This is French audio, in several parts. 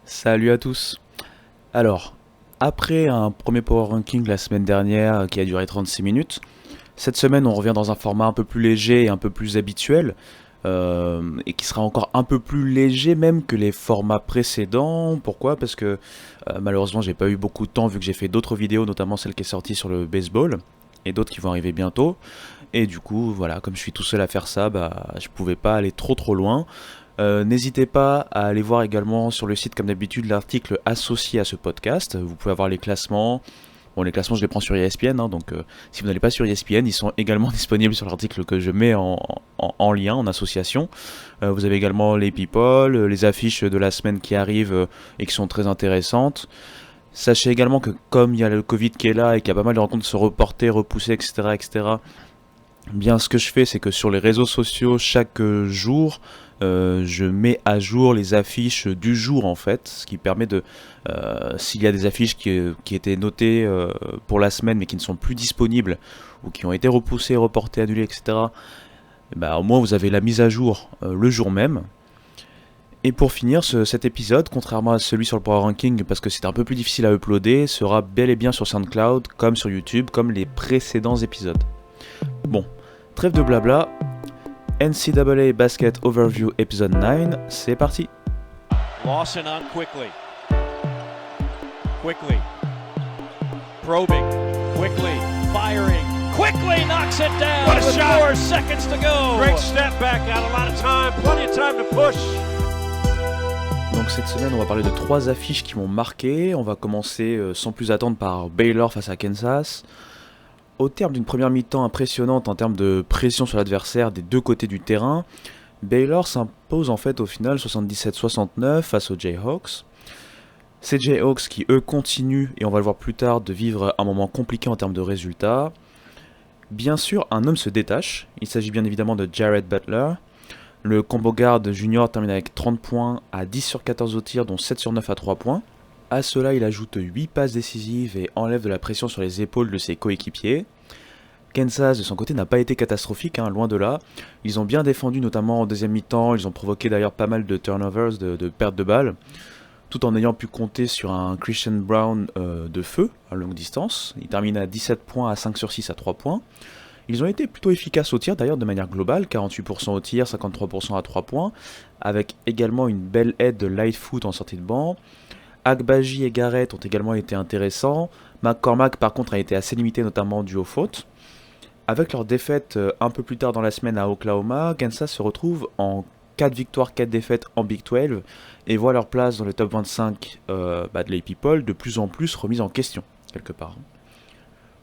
Salut à tous. Alors, après un premier Power Ranking la semaine dernière qui a duré 36 minutes, cette semaine on revient dans un format un peu plus léger et un peu plus habituel, et qui sera encore un peu plus léger même que les formats précédents. Pourquoi? Parce que malheureusement j'ai pas eu beaucoup de temps vu que j'ai fait d'autres vidéos, notamment celle qui est sortie sur le baseball, et d'autres qui vont arriver bientôt. Et du coup, voilà, comme je suis tout seul à faire ça, je pouvais pas aller trop loin. N'hésitez pas à aller voir également sur le site, comme d'habitude, l'article associé à ce podcast. Vous pouvez avoir les classements. Bon, les classements, je les prends sur ESPN, hein, donc si vous n'allez pas sur ESPN, ils sont également disponibles sur l'article que je mets en lien, en association. Vous avez également les people, les affiches de la semaine qui arrivent et qui sont très intéressantes. Sachez également que comme il y a le Covid qui est là et qu'il y a pas mal de rencontres qui se reporter, repousser, etc., bien, ce que je fais, c'est que sur les réseaux sociaux, chaque jour, je mets à jour les affiches du jour en fait, ce qui permet de, s'il y a des affiches qui étaient notées pour la semaine mais qui ne sont plus disponibles ou qui ont été repoussées, reportées, annulées, etc. Au moins vous avez la mise à jour le jour même. Et pour finir, cet épisode, contrairement à celui sur le Power Ranking, parce que c'est un peu plus difficile à uploader, sera bel et bien sur SoundCloud, comme sur YouTube, comme les précédents épisodes. Bon, trêve de blabla, NCAA Basket Overview Episode 9, c'est parti. Lawson on quickly. Quickly. Probing. Quickly. Firing. Quickly knocks it down. What a with shot. 4 seconds to go. Great step back, got a lot of time, plenty of time to push. Donc cette semaine, on va parler de 3 affiches qui m'ont marqué. On va commencer sans plus attendre par Baylor face à Kansas. Au terme d'une première mi-temps impressionnante en termes de pression sur l'adversaire des deux côtés du terrain, Baylor s'impose en fait au final 77-69 face aux Jayhawks. Ces Jayhawks qui eux continuent, et on va le voir plus tard, de vivre un moment compliqué en termes de résultats. Bien sûr, un homme se détache, il s'agit bien évidemment de Jared Butler. Le combo guard junior termine avec 30 points à 10 sur 14 au tir, dont 7 sur 9 à 3 points. A cela, il ajoute 8 passes décisives et enlève de la pression sur les épaules de ses coéquipiers. Kansas, de son côté, n'a pas été catastrophique, loin de là. Ils ont bien défendu, notamment en deuxième mi-temps. Ils ont provoqué d'ailleurs pas mal de turnovers, de pertes de balles, tout en ayant pu compter sur un Christian Brown de feu à longue distance. Il termine à 17 points à 5 sur 6 à 3 points. Ils ont été plutôt efficaces au tir d'ailleurs de manière globale, 48% au tir, 53% à 3 points, avec également une belle aide de Lightfoot en sortie de banc. Agbaji et Garrett ont également été intéressants. McCormack par contre a été assez limité, notamment dû aux fautes. Avec leur défaite un peu plus tard dans la semaine à Oklahoma, Kansas se retrouve en 4 victoires, 4 défaites en Big 12 et voit leur place dans le top 25 de les People de plus en plus remise en question, quelque part.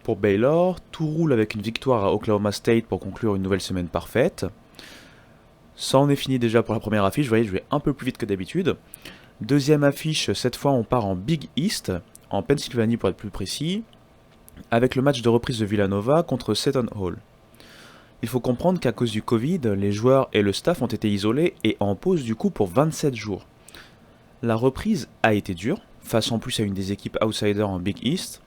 Pour Baylor, tout roule avec une victoire à Oklahoma State pour conclure une nouvelle semaine parfaite. Ça en est fini déjà pour la première affiche, vous voyez, je vais un peu plus vite que d'habitude. Deuxième affiche, cette fois on part en Big East, en Pennsylvanie pour être plus précis, avec le match de reprise de Villanova contre Seton Hall. Il faut comprendre qu'à cause du Covid, les joueurs et le staff ont été isolés et en pause du coup pour 27 jours. La reprise a été dure, face en plus à une des équipes outsiders en Big East.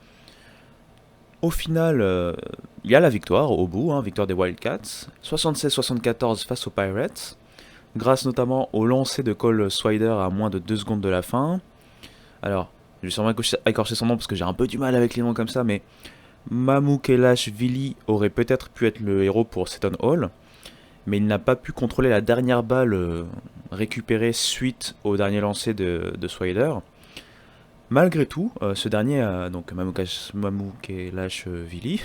Au final, il y a la victoire au bout, victoire des Wildcats, 76-74 face aux Pirates, grâce notamment au lancer de Cole Swider à moins de 2 secondes de la fin. Alors, je vais sûrement écorcher son nom parce que j'ai un peu du mal avec les noms comme ça, mais Mamukelashvili aurait peut-être pu être le héros pour Seton Hall, mais il n'a pas pu contrôler la dernière balle récupérée suite au dernier lancer de Swider. Malgré tout, ce dernier, donc Mamukelashvili,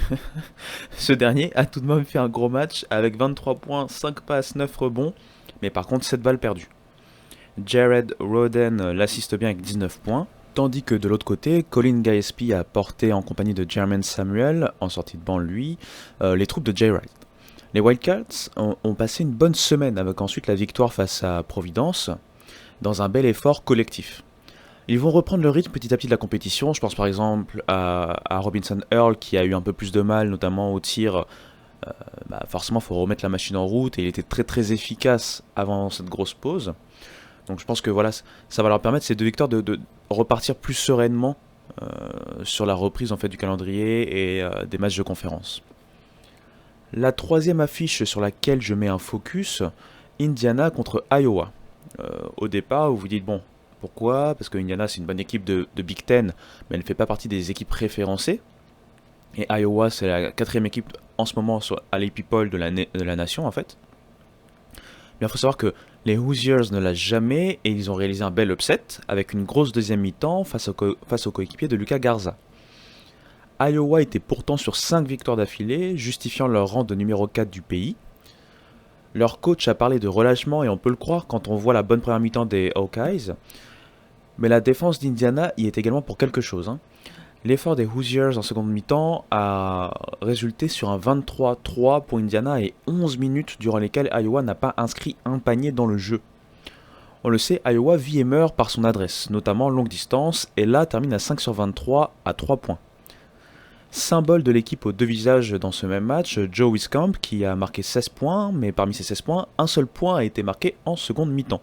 ce dernier a tout de même fait un gros match avec 23 points, 5 passes, 9 rebonds, mais par contre 7 balles perdues. Jared Roden l'assiste bien avec 19 points, tandis que de l'autre côté, Colin Gillespie a porté en compagnie de Jermaine Samuel, en sortie de banc lui, les troupes de Jay Wright. Les Wildcats ont passé une bonne semaine avec ensuite la victoire face à Providence, dans un bel effort collectif. Ils vont reprendre le rythme petit à petit de la compétition, je pense par exemple à Robinson Earl qui a eu un peu plus de mal, notamment au tir. Forcément il faut remettre la machine en route et il était très efficace avant cette grosse pause. Donc je pense que voilà, ça va leur permettre ces deux victoires de repartir plus sereinement sur la reprise en fait du calendrier et des matchs de conférence. La troisième affiche sur laquelle je mets un focus, Indiana contre Iowa. Au départ, vous vous dites bon, Pourquoi ? Parce que Indiana, c'est une bonne équipe de Big Ten, mais elle ne fait pas partie des équipes référencées. Et Iowa, c'est la 4e équipe en ce moment à l'AP Poll de la nation, en fait. Mais il faut savoir que les Hoosiers ne lâchent jamais et ils ont réalisé un bel upset avec une grosse deuxième mi-temps face au coéquipier de Lucas Garza. Iowa était pourtant sur 5 victoires d'affilée, justifiant leur rang de numéro 4 du pays. Leur coach a parlé de relâchement et on peut le croire quand on voit la bonne première mi-temps des Hawkeyes. Mais la défense d'Indiana y est également pour quelque chose. L'effort des Hoosiers en seconde mi-temps a résulté sur un 23-3 pour Indiana et 11 minutes durant lesquelles Iowa n'a pas inscrit un panier dans le jeu. On le sait, Iowa vit et meurt par son adresse, notamment longue distance, et là termine à 5 sur 23 à 3 points. Symbole de l'équipe aux deux visages dans ce même match, Joe Wieskamp qui a marqué 16 points, mais parmi ces 16 points, un seul point a été marqué en seconde mi-temps.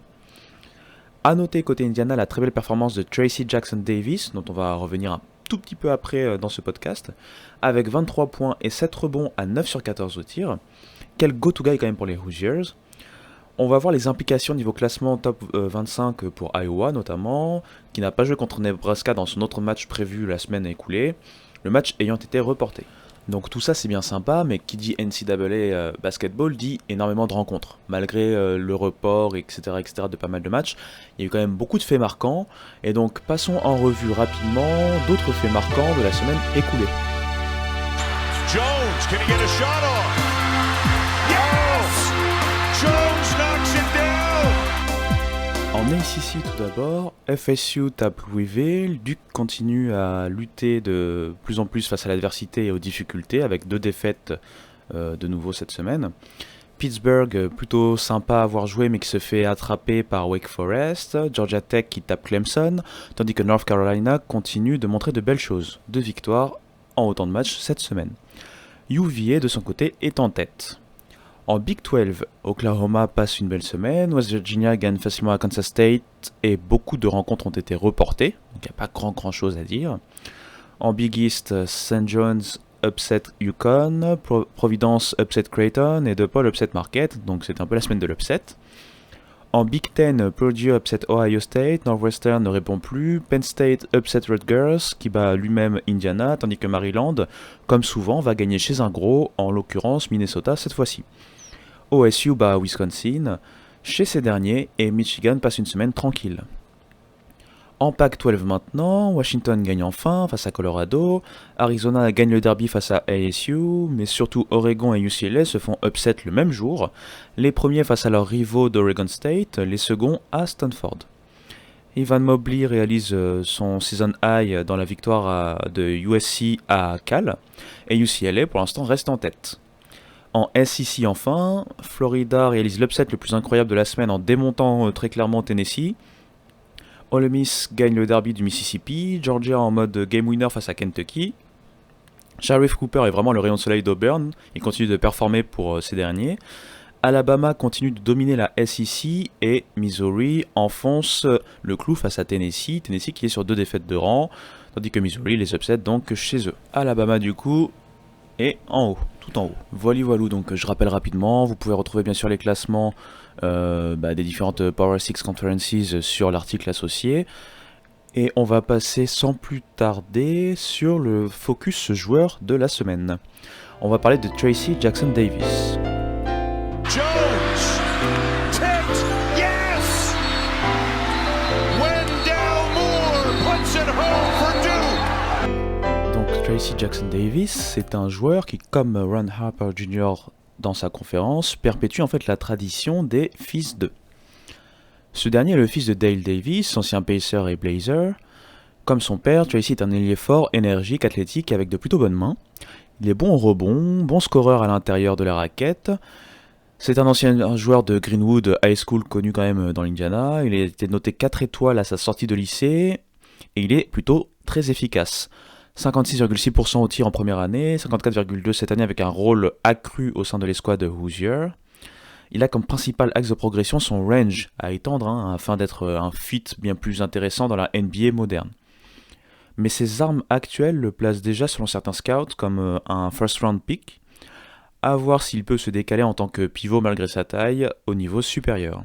A noter côté Indiana la très belle performance de Tracy Jackson Davis, dont on va revenir un tout petit peu après dans ce podcast, avec 23 points et 7 rebonds à 9 sur 14 au tir. Quel go-to-guy quand même pour les Hoosiers. On va voir les implications niveau classement top 25 pour Iowa notamment, qui n'a pas joué contre Nebraska dans son autre match prévu la semaine écoulée, le match ayant été reporté. Donc tout ça c'est bien sympa, mais qui dit NCAA basketball dit énormément de rencontres. Malgré le report, etc., de pas mal de matchs, il y a eu quand même beaucoup de faits marquants. Et donc passons en revue rapidement d'autres faits marquants de la semaine écoulée. Jones, can he get a shot off? Yes! Jones knocks it down! En ACC tout d'abord, FSU tape Louisville, Duke continue à lutter de plus en plus face à l'adversité et aux difficultés avec 2 défaites de nouveau cette semaine. Pittsburgh, plutôt sympa à avoir joué mais qui se fait attraper par Wake Forest. Georgia Tech qui tape Clemson, tandis que North Carolina continue de montrer de belles choses. 2 victoires en autant de matchs cette semaine. UVA de son côté est en tête. En Big 12, Oklahoma passe une belle semaine, West Virginia gagne facilement à Kansas State et beaucoup de rencontres ont été reportées, donc il n'y a pas grand chose à dire. En Big East, St. John's upset Yukon, Providence upset Creighton et DePaul upset Marquette, donc c'est un peu la semaine de l'upset. En Big Ten, Purdue upset Ohio State, Northwestern ne répond plus, Penn State upset Rutgers qui bat lui-même Indiana, tandis que Maryland, comme souvent, va gagner chez un gros, en l'occurrence Minnesota cette fois-ci. OSU bat Wisconsin chez ces derniers et Michigan passe une semaine tranquille. En Pac-12 maintenant, Washington gagne enfin face à Colorado, Arizona gagne le derby face à ASU, mais surtout Oregon et UCLA se font upset le même jour, les premiers face à leurs rivaux d'Oregon State, les seconds à Stanford. Evan Mobley réalise son season high dans la victoire de USC à Cal, et UCLA pour l'instant reste en tête. En SEC enfin, Florida réalise l'upset le plus incroyable de la semaine en démontant très clairement Tennessee. Ole Miss gagne le derby du Mississippi, Georgia en mode game winner face à Kentucky. Sheriff Cooper est vraiment le rayon de soleil d'Auburn, il continue de performer pour ces derniers. Alabama continue de dominer la SEC et Missouri enfonce le clou face à Tennessee qui est sur 2 défaites de rang, tandis que Missouri les upset donc chez eux. Alabama du coup est en haut, tout en haut. Voilou, donc je rappelle rapidement, vous pouvez retrouver bien sûr les classements des différentes Power 6 Conferences sur l'article associé. Et on va passer sans plus tarder sur le focus joueur de la semaine. On va parler de Tracy Jackson Davis. Jones! Tipped! Yes! Wendell Moore puts it home for Duke! Donc Tracy Jackson Davis, c'est un joueur qui, comme Ron Harper Jr. dans sa conférence, perpétue en fait la tradition des fils d'eux. Ce dernier est le fils de Dale Davis, ancien Pacer et Blazer. Comme son père, Tracy est un ailier fort, énergique, athlétique et avec de plutôt bonnes mains. Il est bon au rebond, bon scoreur à l'intérieur de la raquette. C'est un ancien joueur de Greenwood High School connu quand même dans l'Indiana. Il a été noté 4 étoiles à sa sortie de lycée et il est plutôt très efficace. 56,6% au tir en première année, 54,2% cette année avec un rôle accru au sein de l'escouade de Hoosier. Il a comme principal axe de progression son range à étendre afin d'être un fit bien plus intéressant dans la NBA moderne. Mais ses armes actuelles le placent déjà selon certains scouts comme un first round pick, à voir s'il peut se décaler en tant que pivot malgré sa taille au niveau supérieur.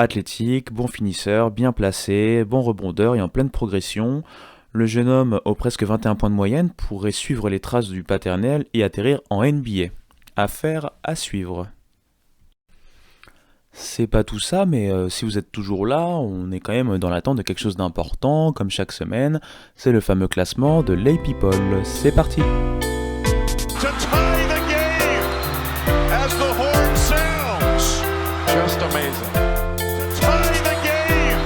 athlétique, bon finisseur, bien placé, bon rebondeur et en pleine progression. Le jeune homme aux presque 21 points de moyenne pourrait suivre les traces du paternel et atterrir en NBA. Affaire à suivre. C'est pas tout ça, mais si vous êtes toujours là, on est quand même dans l'attente de quelque chose d'important, comme chaque semaine, c'est le fameux classement de Lay People. C'est parti! To tie the game as the horn sounds. Just amazing. To tie the game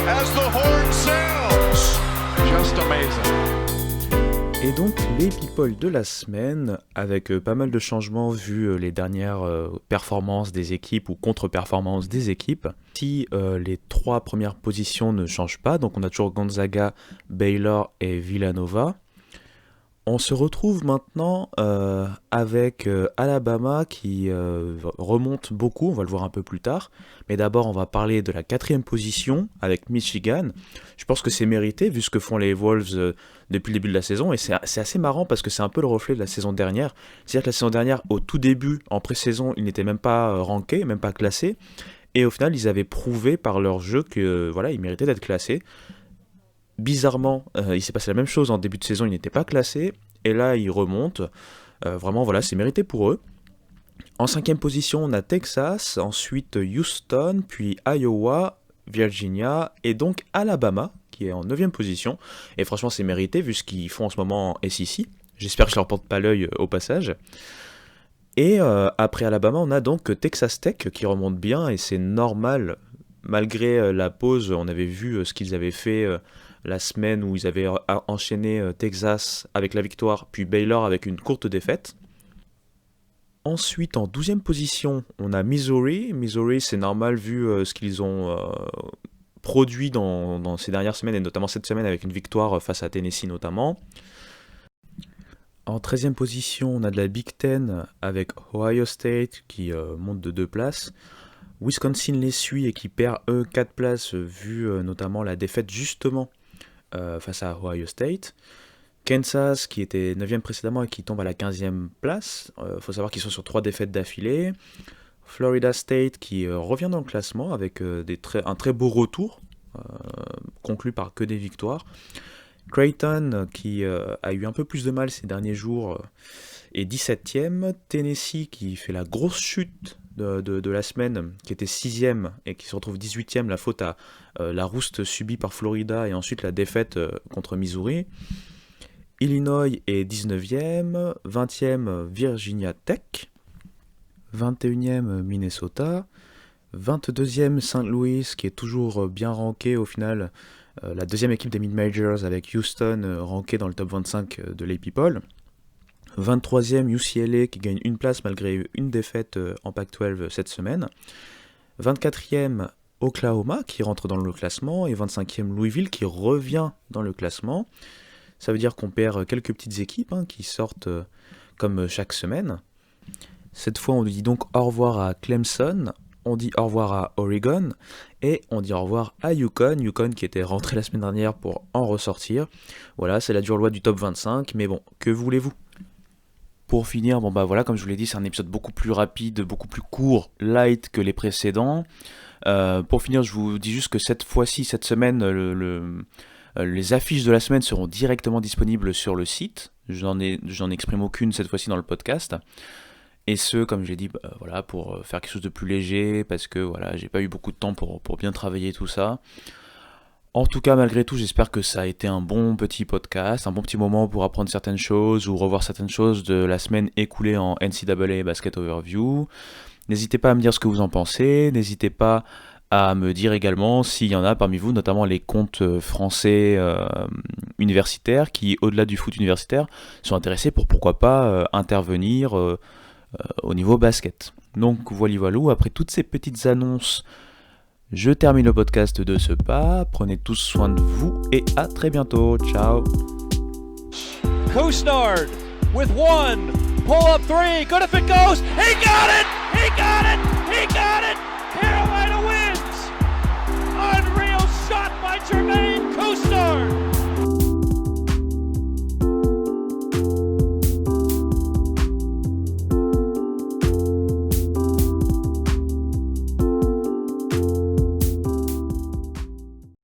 as the horn sounds. Just amazing. Et donc les people de la semaine, avec pas mal de changements vu les dernières performances des équipes ou contre-performances des équipes. Si les 3 premières positions ne changent pas, donc on a toujours Gonzaga, Baylor et Villanova. On se retrouve maintenant avec Alabama qui remonte beaucoup, on va le voir un peu plus tard. Mais d'abord, on va parler de la 4e position avec Michigan. Je pense que c'est mérité vu ce que font les Wolves depuis le début de la saison. Et c'est assez marrant parce que c'est un peu le reflet de la saison dernière. C'est-à-dire que la saison dernière, au tout début, en pré-saison, ils n'étaient même pas rankés, même pas classés. Et au final, ils avaient prouvé par leur jeu que voilà, ils méritaient d'être classés. Bizarrement, il s'est passé la même chose en début de saison, ils n'étaient pas classés, et là ils remontent, vraiment voilà, c'est mérité pour eux. En 5e position, on a Texas, ensuite Houston, puis Iowa, Virginia, et donc Alabama, qui est en 9e position, et franchement c'est mérité vu ce qu'ils font en ce moment en SEC, j'espère que je leur porte pas l'œil au passage. Et après Alabama, on a donc Texas Tech qui remonte bien, et c'est normal, malgré la pause, on avait vu ce qu'ils avaient fait la semaine où ils avaient enchaîné Texas avec la victoire, puis Baylor avec une courte défaite. Ensuite, en 12e position, on a Missouri. Missouri, c'est normal vu ce qu'ils ont produit dans ces dernières semaines, et notamment cette semaine avec une victoire face à Tennessee notamment. En 13e position, on a de la Big Ten avec Ohio State qui monte de 2 places. Wisconsin les suit et qui perd 4 places vu notamment la défaite justement face à Ohio State. Kansas qui était 9e précédemment et qui tombe à la 15e place. Faut savoir qu'ils sont sur 3 défaites d'affilée. Florida State qui revient dans le classement avec un très beau retour, conclu par que des victoires. Creighton qui a eu un peu plus de mal ces derniers jours est 17e. Tennessee qui fait la grosse chute de la semaine, qui était 6e et qui se retrouve 18e, la faute à la rouste subie par Florida et ensuite la défaite contre Missouri. Illinois est 19e, 20e Virginia Tech, 21e Minnesota, 22e St. Louis qui est toujours bien ranké au final, la deuxième équipe des mid-majors avec Houston ranké dans le top 25 de Lay People. 23e UCLA qui gagne une place malgré une défaite en Pac-12 cette semaine. 24e Oklahoma qui rentre dans le classement et 25e Louisville qui revient dans le classement. Ça veut dire qu'on perd quelques petites équipes qui sortent comme chaque semaine. Cette fois on dit donc au revoir à Clemson, on dit au revoir à Oregon et on dit au revoir à Yukon qui était rentré la semaine dernière pour en ressortir. Voilà, c'est la dure loi du top 25, mais bon, que voulez-vous ? Pour finir, voilà, comme je vous l'ai dit, c'est un épisode beaucoup plus rapide, beaucoup plus court, light que les précédents. Pour finir, je vous dis juste que cette semaine, les affiches de la semaine seront directement disponibles sur le site. J'en exprime aucune cette fois-ci dans le podcast. Et ce, comme j'ai dit, voilà, pour faire quelque chose de plus léger, parce que voilà, j'ai pas eu beaucoup de temps pour bien travailler tout ça. En tout cas, malgré tout, j'espère que ça a été un bon petit podcast, un bon petit moment pour apprendre certaines choses ou revoir certaines choses de la semaine écoulée en NCAA Basket Overview. N'hésitez pas à me dire ce que vous en pensez, n'hésitez pas à me dire également s'il y en a parmi vous, notamment les comptes français universitaires qui, au-delà du foot universitaire, sont intéressés pour pourquoi pas intervenir au niveau basket. Donc voilà, après toutes ces petites annonces, je termine le podcast de ce pas. Prenez tous soin de vous et à très bientôt. Ciao. Couisnard with one. Pull up 3. Good if it goes. He got it. He got it. He got it. Carolina wins.